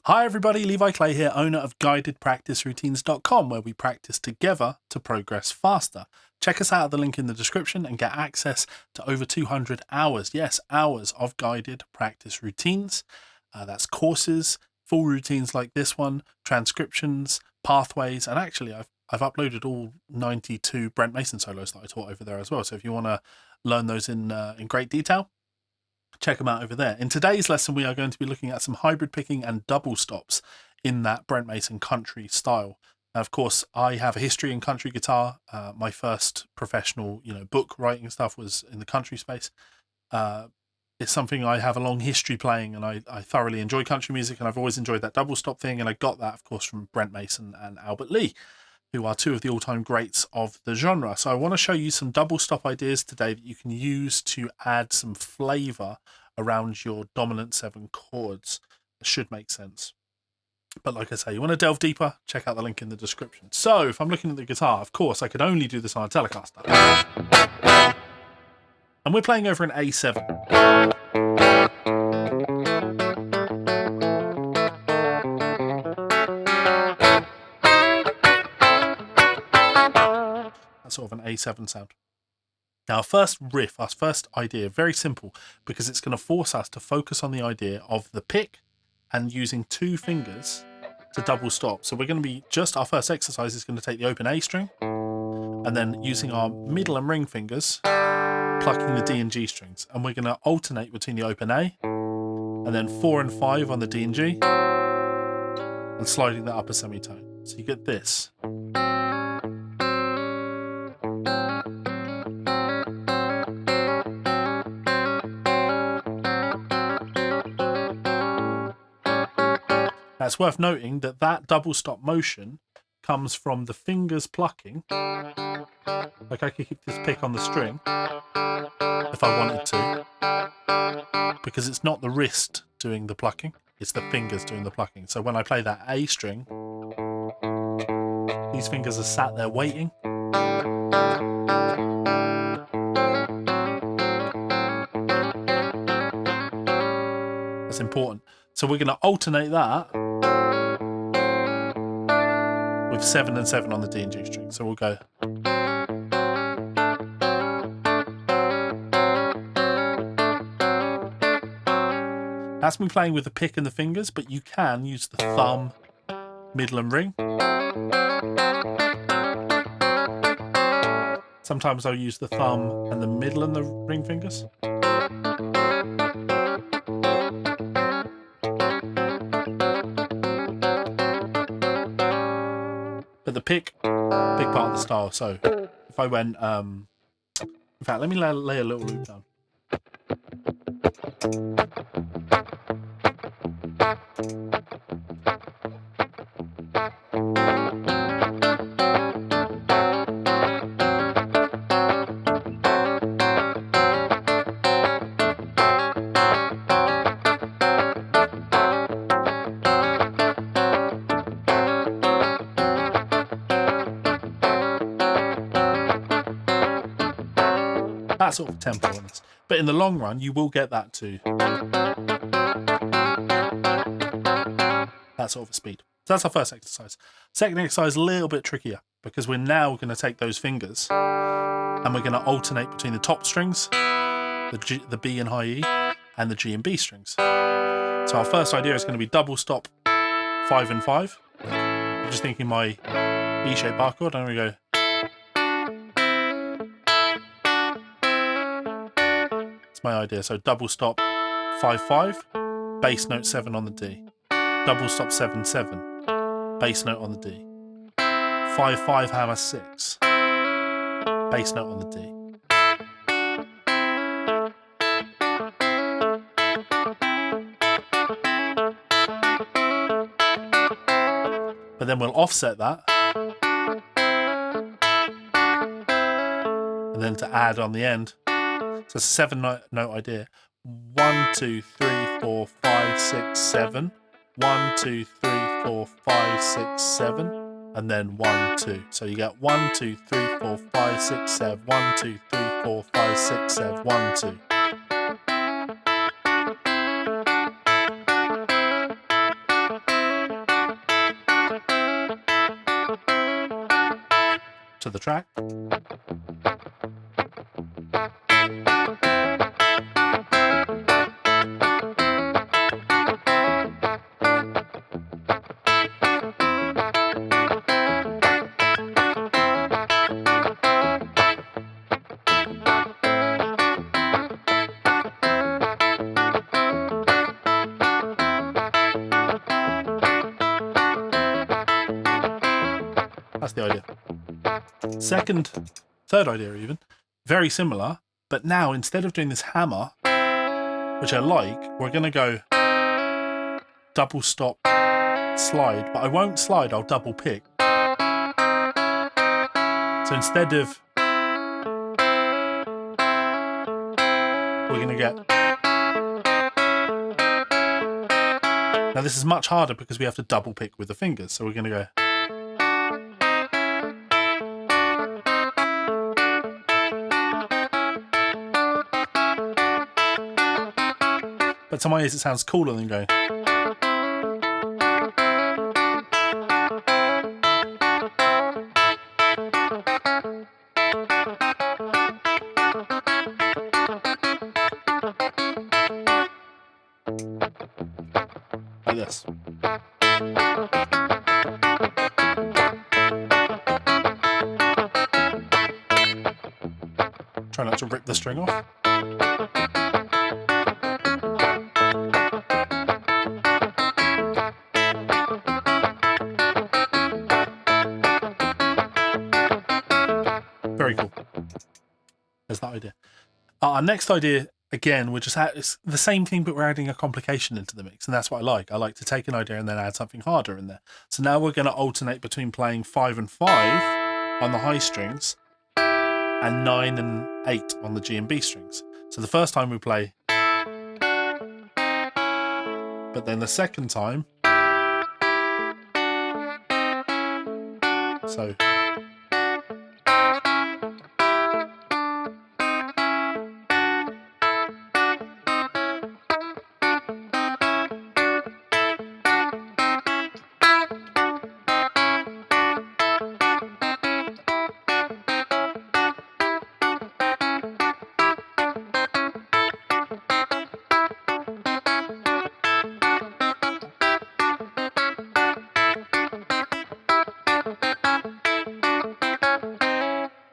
Hi everybody, Levi Clay here, owner of guidedpracticeroutines.com, where we practice together to progress faster. Check us out at the link in the description and get access to over 200 hours, yes, hours of guided practice routines. That's courses, full routines like this one, transcriptions, pathways, and actually I've uploaded all 92 Brent Mason solos that I taught over there as well. So if you want to learn those in great detail, check them out over there. In today's lesson, we are going to be looking at some hybrid picking and double stops in that Brent Mason country style. Now, of course, I have a history in country guitar. My first professional, book writing stuff was in the country space. It's something I have a long history playing, and I thoroughly enjoy country music, and I've always enjoyed that double stop thing. And I got that, of course, from Brent Mason and Albert Lee, who are two of the all-time greats of the genre. So I want to show you some double stop ideas today that you can use to add some flavor around your dominant 7 chords. It should make sense. But like I say, you want to delve deeper, check out the link in the description. So if I'm looking at the guitar, of course, I could only do this on a Telecaster. And we're playing over an A7. That's sort of an A7 sound. Now, our first riff, our first idea, very simple, because it's going to force us to focus on the idea of the pick and using 2 fingers to double stop. So we're going to be our first exercise is going to take the open A string and then using our middle and ring fingers, plucking the D and G strings. And we're going to alternate between the open A and then 4 and 5 on the D and G and sliding that up a semitone. So you get this. Now, it's worth noting that that double stop motion comes from the fingers plucking. Like I could keep this pick on the string if I wanted to, because it's not the wrist doing the plucking, it's the fingers doing the plucking. So when I play that A string, these fingers are sat there waiting. That's important. So we're going to alternate that with 7 and 7 on the D and G string. So we'll go. That's me playing with the pick and the fingers, but you can use the thumb, middle and ring. Sometimes I'll use the thumb and the middle and the ring fingers. But the pick, big part of the style. So if I went, in fact, let me lay a little loop down. That sort of tempo on this. But in the long run, you will get that too. That sort of a speed. So that's our first exercise. Second exercise, a little bit trickier, because we're now going to take those fingers and we're going to alternate between the top strings, the B and high E, and the G and B strings. So our first idea is going to be double stop 5 and 5. I'm just thinking my E-shaped bar chord, and we go. That's my idea. So double stop 5-5, bass note 7 on the D. Double stop 7-7, bass note on the D. 5-5 hammer 6, bass note on the D. But then we'll offset that, and then to add on the end. So it's a 7-note idea. 1, 2, 3, 4, 5, 6, 7. 1, 2, 3, 4, 5, 6, 7. And then 1, 2. So you get 1, 2, 3, 4, 5, 6, 7. 1, 2, 3, 4, 5, 6, 7. 1, 2. to the track. That's the idea. Third idea even, very similar, but now instead of doing this hammer, which I like, we're going to go double stop, slide, but I won't slide, I'll double pick. So instead of, we're going to get, now this is much harder because we have to double pick with the fingers, so we're going to go, but to my ears it sounds cooler than going. Like this. Try not to rip the string off. Very cool. There's that idea. Our next idea, again, we're just it's the same thing, but we're adding a complication into the mix, and that's what I like. I like to take an idea and then add something harder in there. So now we're going to alternate between playing 5 and 5 on the high strings and 9 and 8 on the G and B strings. So the first time we play, but then the second time, so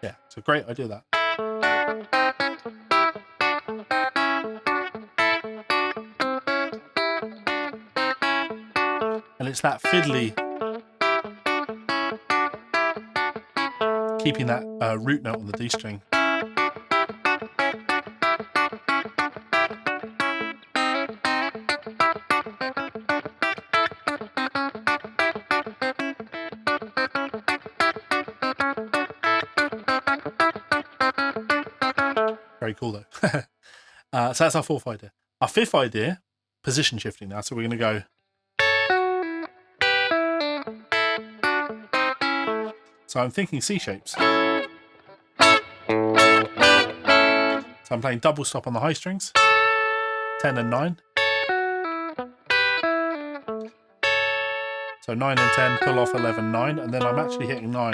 yeah, it's a great idea that. And it's that fiddly, keeping that root note on the D string. Very cool though. So that's our fourth idea. Our fifth idea, position shifting now. So we're going to go. So I'm thinking C shapes. So I'm playing double stop on the high strings, 10 and 9. So 9 and 10, pull off 11, 9, and then I'm actually hitting 9.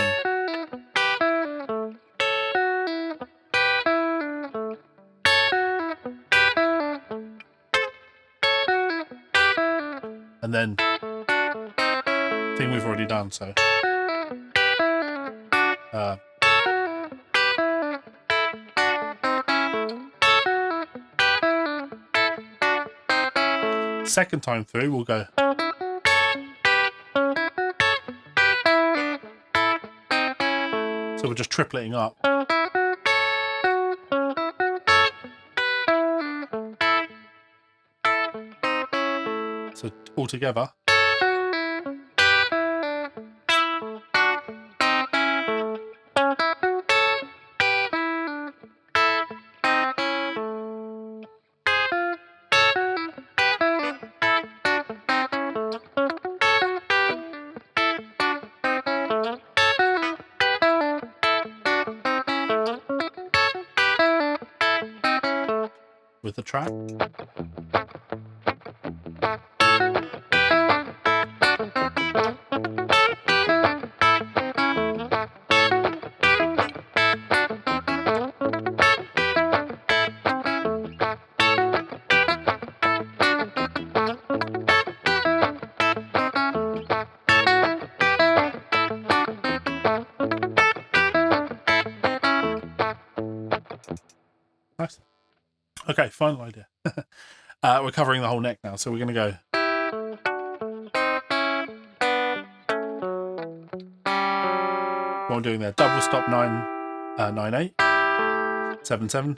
And then thing we've already done, so second time through we'll go so we're just tripleting up. So all together. With the track. final idea. We're covering the whole neck now, so we're going to go. What I'm doing there, double stop 9/8, 7/7,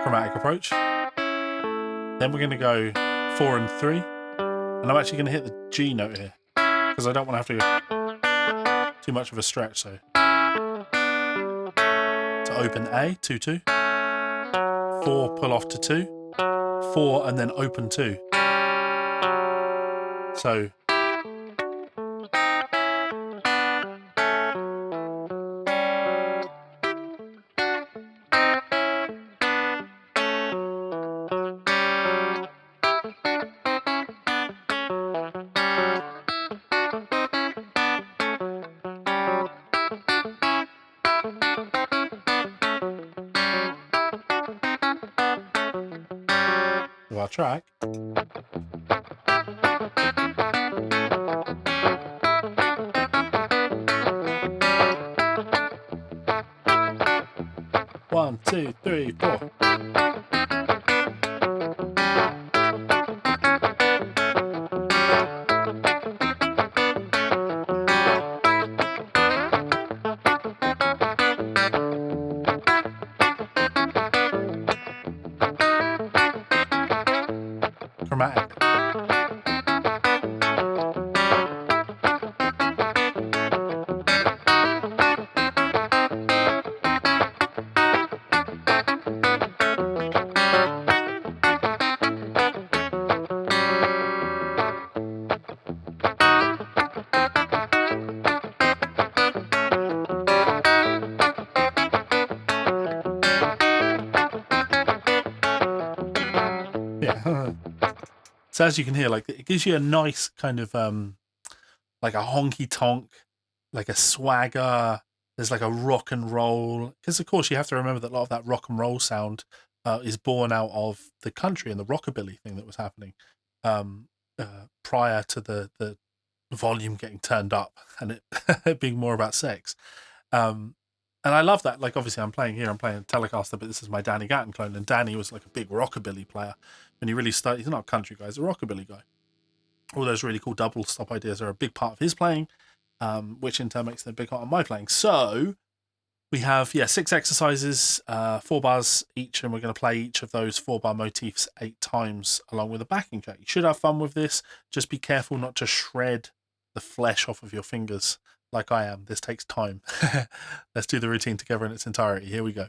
chromatic approach. Then we're going to go 4 and 3, and I'm actually going to hit the G note here because I don't want to have to go too much of a stretch. So to open A, 2/2, 4, pull off to 2, 4, and then open 2. So with our track. One, two, three, 4. Chromatic. Yeah. So as you can hear, like, it gives you a nice kind of like a honky tonk, like a swagger. There's like a rock and roll, because of course you have to remember that a lot of that rock and roll sound is born out of the country and the rockabilly thing that was happening prior to the volume getting turned up and it being more about sex. And I love that. Like, obviously I'm playing Telecaster, but this is my Danny Gatton clone, and Danny was like a big rockabilly player when he really started. He's not a country guy, he's a rockabilly guy. All those really cool double stop ideas are a big part of his playing, which in turn makes them a big part of my playing. So we have 6 exercises, 4 bars each, and we're going to play each of those 4-bar motifs 8 times along with a backing track. You should have fun with this. Just be careful not to shred the flesh off of your fingers like I am. This takes time. Let's do the routine together in its entirety. Here we go.